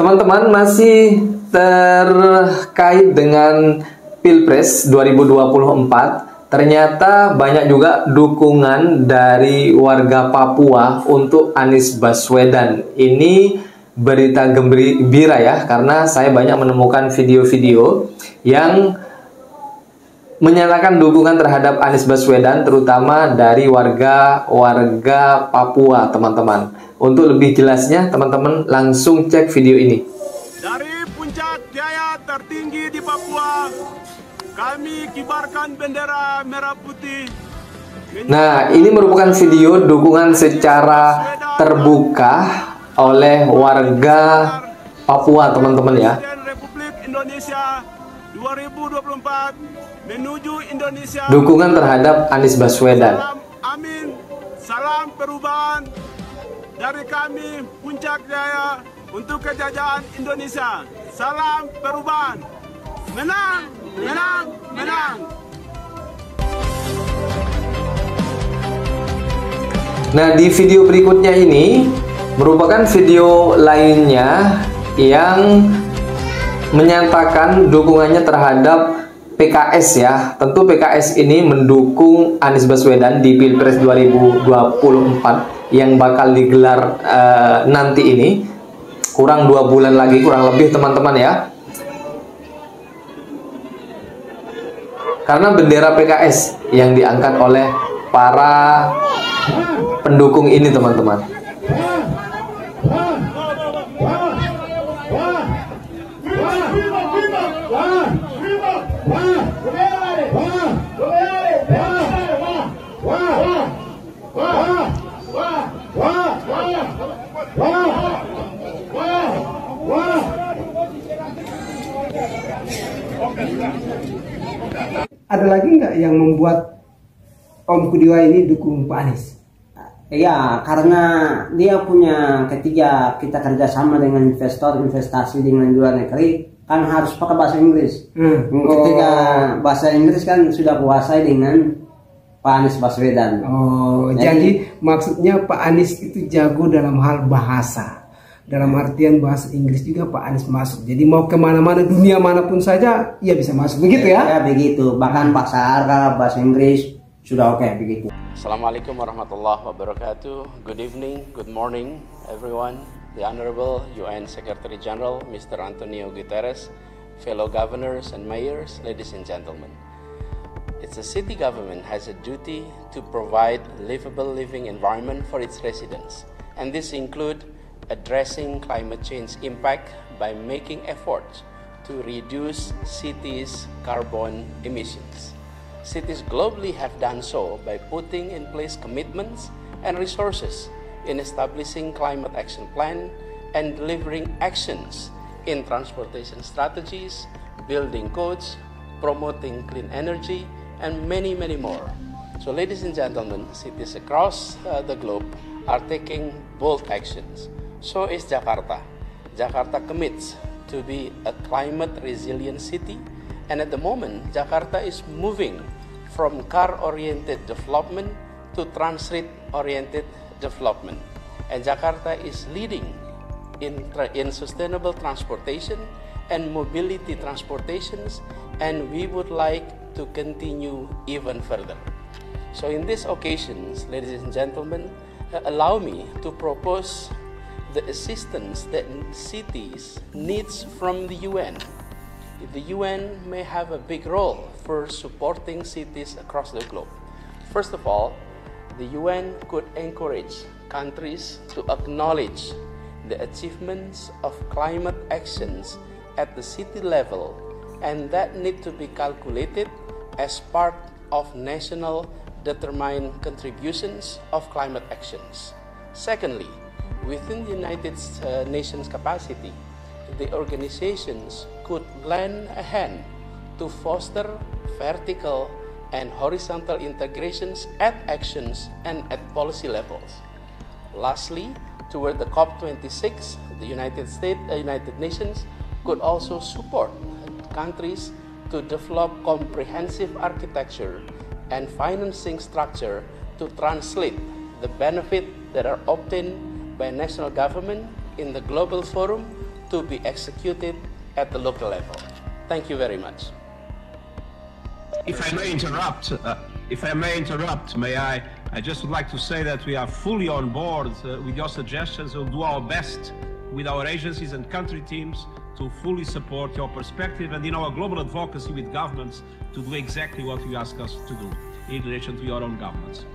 Teman-teman, masih terkait dengan Pilpres 2024, ternyata banyak juga dukungan dari warga Papua untuk Anies Baswedan. Ini berita gembira ya, karena saya banyak menemukan video-video yang menyatakan dukungan terhadap Anies Baswedan, terutama dari warga Papua, teman-teman. Untuk lebih jelasnya, teman-teman langsung cek video ini. Dari puncak jaya tertinggi di Papua, kami kibarkan bendera merah putih. Nah, ini merupakan video dukungan secara terbuka oleh warga Papua, teman-teman ya. Republik Indonesia 2024 menuju Indonesia. Dukungan terhadap Anies Baswedan. Salam amin, salam perubahan dari kami Puncak Jaya untuk kejayaan Indonesia. Salam perubahan. Menang, menang, menang. Nah, di video berikutnya ini merupakan video lainnya yang menyatakan dukungannya terhadap PKS ya. Tentu PKS ini mendukung Anies Baswedan di Pilpres 2024 yang bakal digelar nanti ini. Kurang 2 bulan lagi, kurang lebih, teman-teman ya. Karena bendera PKS yang diangkat oleh para pendukung ini, teman-teman. Ada lagi nggak yang membuat Om Kudiwa ini dukung Pak Anies? Iya, karena dia punya, ketika kita kerjasama dengan investor, investasi dengan luar negeri, kan harus pakai bahasa Inggris. Ketika bahasa Inggris kan sudah kuasai dengan Pak Anies Baswedan. Oh, jadi maksudnya Pak Anies itu jago dalam hal bahasa. Dalam artian bahasa Inggris juga Pak Anies masuk. Jadi mau kemana-mana, dunia manapun saja, ia bisa masuk. Begitu ya? Ya, begitu. Bahkan bahasa Arab, bahasa Inggris, sudah oke, begitu. Assalamualaikum warahmatullahi wabarakatuh. Good evening, good morning everyone. The Honorable UN Secretary General Mr. Antonio Guterres, fellow governors and mayors, ladies and gentlemen. It's a city government has a duty to provide livable living environment for its residents. And this include addressing climate change impact by making efforts to reduce cities' carbon emissions. Cities globally have done so by putting in place commitments and resources in establishing climate action plan and delivering actions in transportation strategies, building codes, promoting clean energy, and many, many more. So ladies and gentlemen, cities across the globe are taking bold actions. So is Jakarta. Jakarta commits to be a climate resilient city, and at the moment, Jakarta is moving from car-oriented development to transit-oriented development. And Jakarta is leading in sustainable transportation and mobility transportations, and we would like to continue even further. So in these occasions, ladies and gentlemen, allow me to propose the assistance that cities needs from the UN. The UN may have a big role for supporting cities across the globe. First of all, the UN could encourage countries to acknowledge the achievements of climate actions at the city level, and that need to be calculated as part of national determined contributions of climate actions. Secondly, within the United Nations capacity, the organizations could lend a hand to foster vertical and horizontal integrations at actions and at policy levels. Lastly, toward the COP26, the United Nations could also support countries to develop comprehensive architecture and financing structure to translate the benefit that are obtained by national government in the global forum to be executed at the local level. Thank you very much. If I may interrupt, I just would like to say that we are fully on board with your suggestions. We'll do our best with our agencies and country teams to fully support your perspective, and in our global advocacy with governments to do exactly what you ask us to do in relation to your own governments.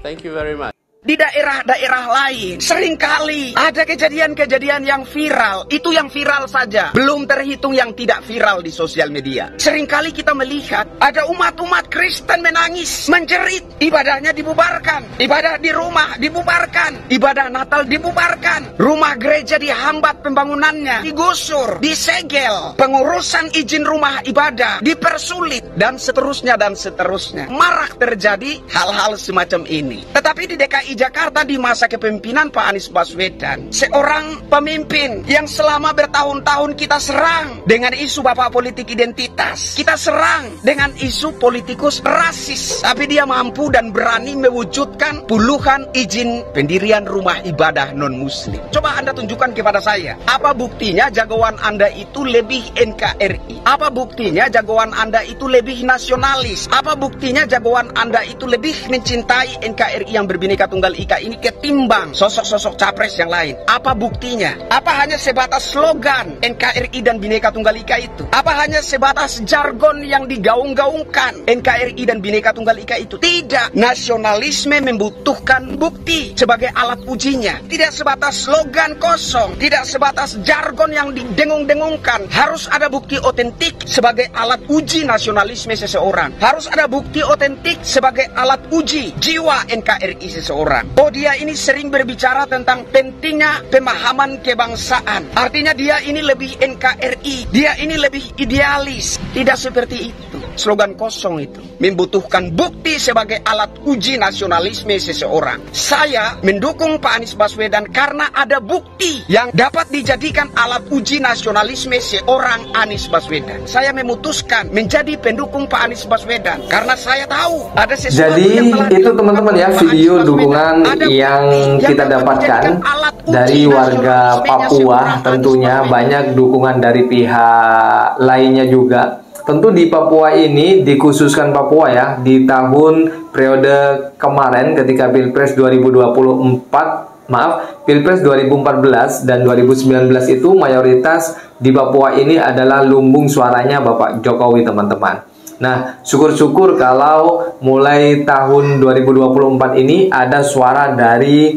Thank you very much. Di daerah-daerah lain seringkali ada kejadian-kejadian yang viral. Itu yang viral saja, belum terhitung yang tidak viral di sosial media. Seringkali kita melihat ada umat-umat Kristen menangis, menjerit, ibadahnya dibubarkan, ibadah di rumah dibubarkan, ibadah Natal dibubarkan, rumah gereja dihambat pembangunannya, digusur, disegel, pengurusan izin rumah ibadah dipersulit, dan seterusnya dan seterusnya. Marak terjadi hal-hal semacam ini. Tetapi di DKI Jakarta di masa kepemimpinan Pak Anies Baswedan, seorang pemimpin yang selama bertahun-tahun kita serang dengan isu bapak politik identitas, kita serang dengan isu politikus rasis, tapi dia mampu dan berani mewujudkan puluhan izin pendirian rumah ibadah non-muslim. Coba Anda tunjukkan kepada saya, apa buktinya jagoan Anda itu lebih NKRI? Apa buktinya jagoan Anda itu lebih nasionalis? Apa buktinya jagoan Anda itu lebih mencintai NKRI yang berbineka Tunggal Ika ini ketimbang sosok-sosok capres yang lain? Apa buktinya? Apa hanya sebatas slogan NKRI dan Bhinneka Tunggal Ika itu? Apa hanya sebatas jargon yang digaung-gaungkan NKRI dan Bhinneka Tunggal Ika itu? Tidak. Nasionalisme membutuhkan bukti sebagai alat ujinya. Tidak sebatas slogan kosong, tidak sebatas jargon yang didengung-dengungkan. Harus ada bukti otentik sebagai alat uji nasionalisme seseorang. Harus ada bukti otentik sebagai alat uji jiwa NKRI seseorang. Oh, dia ini sering berbicara tentang pentingnya pemahaman kebangsaan. Artinya dia ini lebih NKRI, dia ini lebih idealis. Tidak seperti itu. Slogan kosong itu membutuhkan bukti sebagai alat uji nasionalisme seseorang. Saya mendukung Pak Anies Baswedan karena ada bukti yang dapat dijadikan alat uji nasionalisme seorang Anies Baswedan. Saya memutuskan menjadi pendukung Pak Anies Baswedan karena saya tahu ada sesuatu. Jadi yang telah itu teman-teman ya, video dukungan yang kita dapatkan dari warga Papua. Tentunya banyak dukungan dari pihak lainnya juga. Tentu di Papua ini, dikhususkan Papua ya, di tahun periode kemarin ketika Pilpres 2014 dan 2019 itu mayoritas di Papua ini adalah lumbung suaranya Bapak Jokowi, teman-teman. Nah, syukur-syukur kalau mulai tahun 2024 ini ada suara dari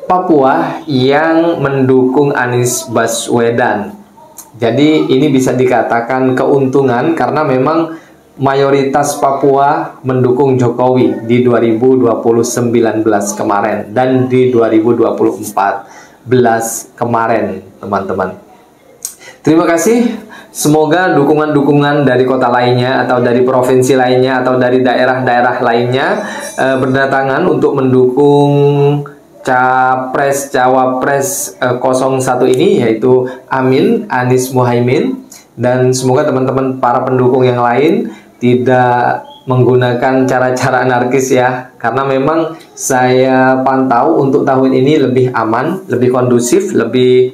Papua yang mendukung Anies Baswedan. Jadi ini bisa dikatakan keuntungan karena memang mayoritas Papua mendukung Jokowi di 2019 kemarin dan di 2024 kemarin, teman-teman. Terima kasih. Semoga dukungan-dukungan dari kota lainnya atau dari provinsi lainnya atau dari daerah-daerah lainnya berdatangan untuk mendukung Capres Cawapres 01 ini, yaitu Amin Anies Muhaimin. Dan semoga teman-teman para pendukung yang lain tidak menggunakan cara-cara anarkis ya, karena memang saya pantau untuk tahun ini lebih aman, lebih kondusif, lebih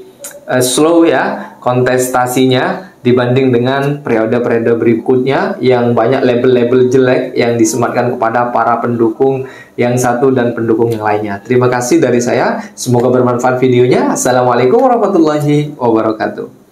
slow ya kontestasinya dibanding dengan periode-periode berikutnya yang banyak label-label jelek yang disematkan kepada para pendukung yang satu dan pendukung yang lainnya. Terima kasih dari saya, semoga bermanfaat videonya. Assalamualaikum warahmatullahi wabarakatuh.